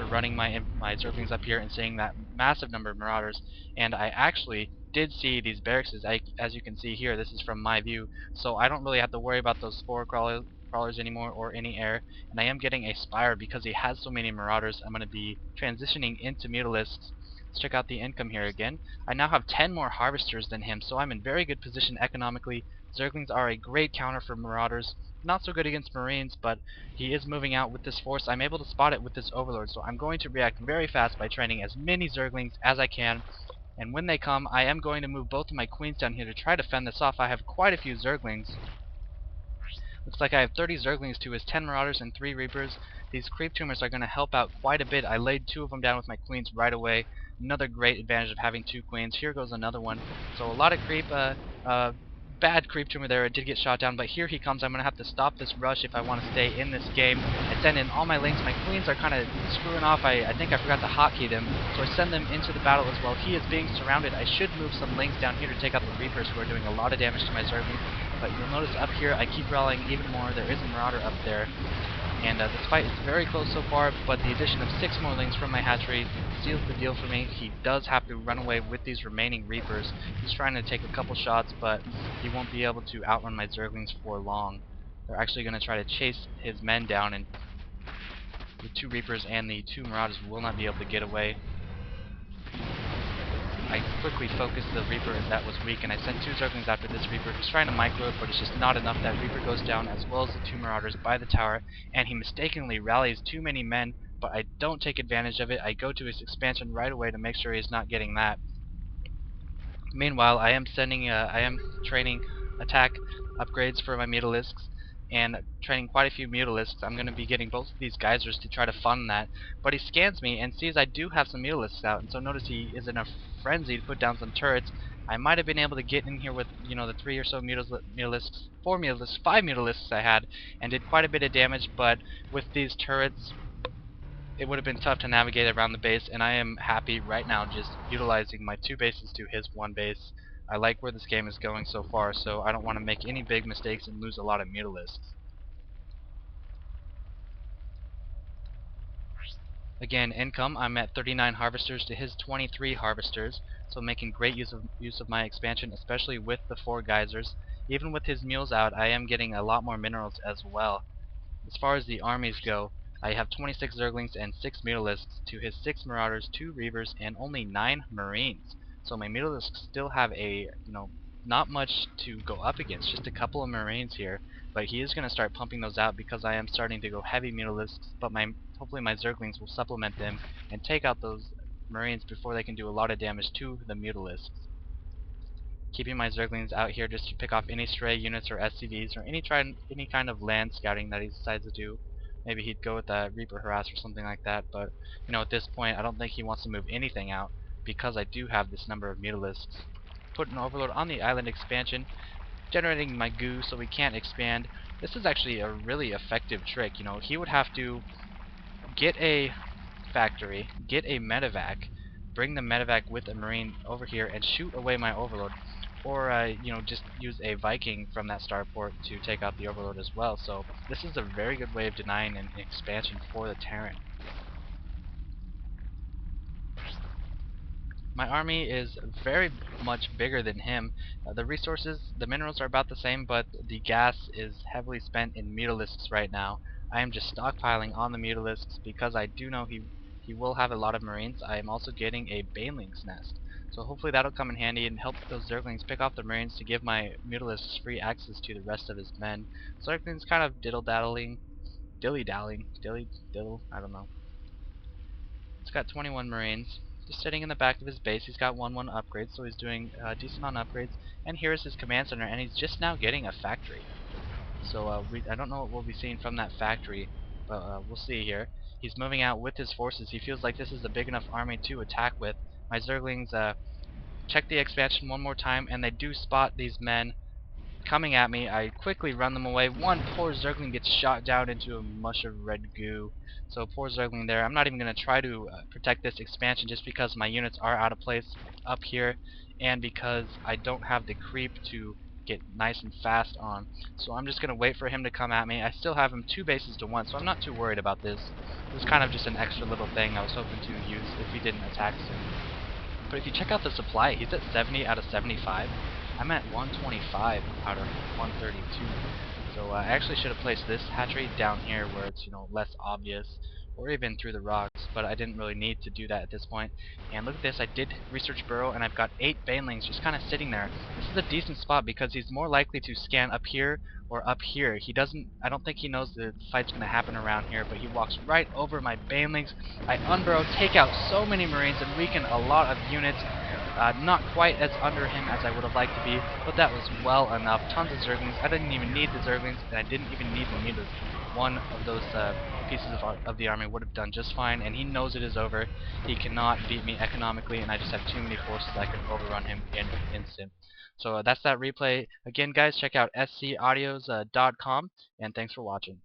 running my Zerglings up here and seeing that massive number of Marauders, and I actually did see these barracks. As you can see here, this is from my view, so I don't really have to worry about those spore crawlers anymore or any air, and I am getting a Spire because he has so many Marauders. I'm going to be transitioning into Mutalisks. Let's check out the income here again. I now have 10 more Harvesters than him, so I'm in very good position economically. Zerglings are a great counter for Marauders. Not so good against Marines, but he is moving out with this force. I'm able to spot it with this Overlord, so I'm going to react very fast by training as many Zerglings as I can. And when they come, I am going to move both of my Queens down here to try to fend this off. I have quite a few Zerglings. Looks like I have 30 Zerglings to his 10 Marauders and 3 Reapers. These Creep Tumors are going to help out quite a bit. I laid 2 of them down with my Queens right away. Another great advantage of having 2 Queens. Here goes another one. So a lot of bad Creep Tumor there. It did get shot down, but here he comes. I'm going to have to stop this rush if I want to stay in this game. I send in all my links. My Queens are kind of screwing off. I think I forgot to hotkey them, so I send them into the battle as well. He is being surrounded. I should move some links down here to take out the Reapers, who are doing a lot of damage to my Zerglings. But you'll notice up here, I keep rallying even more. There is a Marauder up there. And this fight is very close so far, but the addition of 6 more links from my hatchery seals the deal for me. He does have to run away with these remaining Reapers. He's trying to take a couple shots, but he won't be able to outrun my Zerglings for long. They're actually going to try to chase his men down, and the 2 Reapers and the 2 Marauders will not be able to get away. I quickly focused the Reaper that was weak, and I sent 2 Zerglings after this Reaper. He's trying to micro it, but it's just not enough. That Reaper goes down, as well as the 2 Marauders by the tower, and he mistakenly rallies too many men, but I don't take advantage of it. I go to his expansion right away to make sure he's not getting that. Meanwhile, I am training attack upgrades for my Mutalisks, and training quite a few Mutalisks. I'm going to be getting both of these geysers to try to fund that, but he scans me and sees I do have some Mutalisks out, and so notice he is in a frenzy to put down some turrets. I might have been able to get in here with, the 3 or so Mutalisks, 4 Mutalisks, 5 Mutalisks I had, and did quite a bit of damage, but with these turrets, it would have been tough to navigate around the base, and I am happy right now just utilizing my 2 bases to his 1 base. I like where this game is going so far, so I don't want to make any big mistakes and lose a lot of Mutalisks. Again, income, I'm at 39 Harvesters to his 23 Harvesters, so making great use of my expansion, especially with the 4 geysers. Even with his mules out, I am getting a lot more minerals as well. As far as the armies go, I have 26 Zerglings and 6 Mutalisks to his 6 Marauders, 2 Reavers, and only 9 Marines. So my Mutalisks still have not much to go up against, just a couple of Marines here. But he is going to start pumping those out because I am starting to go heavy Mutalisks, but hopefully my Zerglings will supplement them and take out those Marines before they can do a lot of damage to the Mutalisks. Keeping my Zerglings out here just to pick off any stray units or SCVs or any kind of land scouting that he decides to do. Maybe he'd go with a Reaper Harass or something like that, but at this point I don't think he wants to move anything out because I do have this number of Mutalisks. Put an Overlord on the island expansion, generating my goo so we can't expand. This is actually a really effective trick. He would have to get a factory, get a medevac, bring the medevac with a marine over here and shoot away my Overlord, or just use a Viking from that starport to take out the Overlord as well. So this is a very good way of denying an expansion for the Terran. My army is very much bigger than him. The resources, the minerals are about the same, but the gas is heavily spent in Mutalisks right now. I am just stockpiling on the Mutalisks because I do know he will have a lot of Marines. I am also getting a Baneling's Nest. So hopefully that'll come in handy and help those Zerglings pick off the Marines to give my Mutalisks free access to the rest of his men. Zerglings kind of dilly-dallying, dilly-diddle, I don't know. He's got 21 Marines. Just sitting in the back of his base. He's got 1-1 upgrades, so he's doing decent on upgrades. And here's his command center, and he's just now getting a factory. So I don't know what we'll be seeing from that factory, but we'll see here. He's moving out with his forces. He feels like this is a big enough army to attack with. My Zerglings check the expansion one more time, and they do spot these men coming at me. I quickly run them away. One poor Zergling gets shot down into a mush of red goo. So poor Zergling there. I'm not even going to try to protect this expansion just because my units are out of place up here, and because I don't have the creep to get nice and fast on. So I'm just going to wait for him to come at me. I still have him 2 bases to 1, so I'm not too worried about this. It was kind of just an extra little thing I was hoping to use if he didn't attack soon. But if you check out the supply, he's at 70 out of 75. I'm at 125 out of 132. So I actually should have placed this hatchery down here where it's, less obvious, or even through the rocks, but I didn't really need to do that at this point. And look at this, I did research burrow, and I've got 8 banelings just kind of sitting there. This is a decent spot because he's more likely to scan up here or up here. I don't think he knows the fight's going to happen around here, but he walks right over my banelings. I unburrow, take out so many marines, and weaken a lot of units. Not quite as under him as I would have liked to be, but that was well enough. Tons of zerglings. I didn't even need the zerglings, and I didn't even need the mutas. One of those pieces of the army would have done just fine, and he knows it is over. He cannot beat me economically, and I just have too many forces I could overrun him in an instant. So that's that replay. Again, guys, check out scaudios.com, and thanks for watching.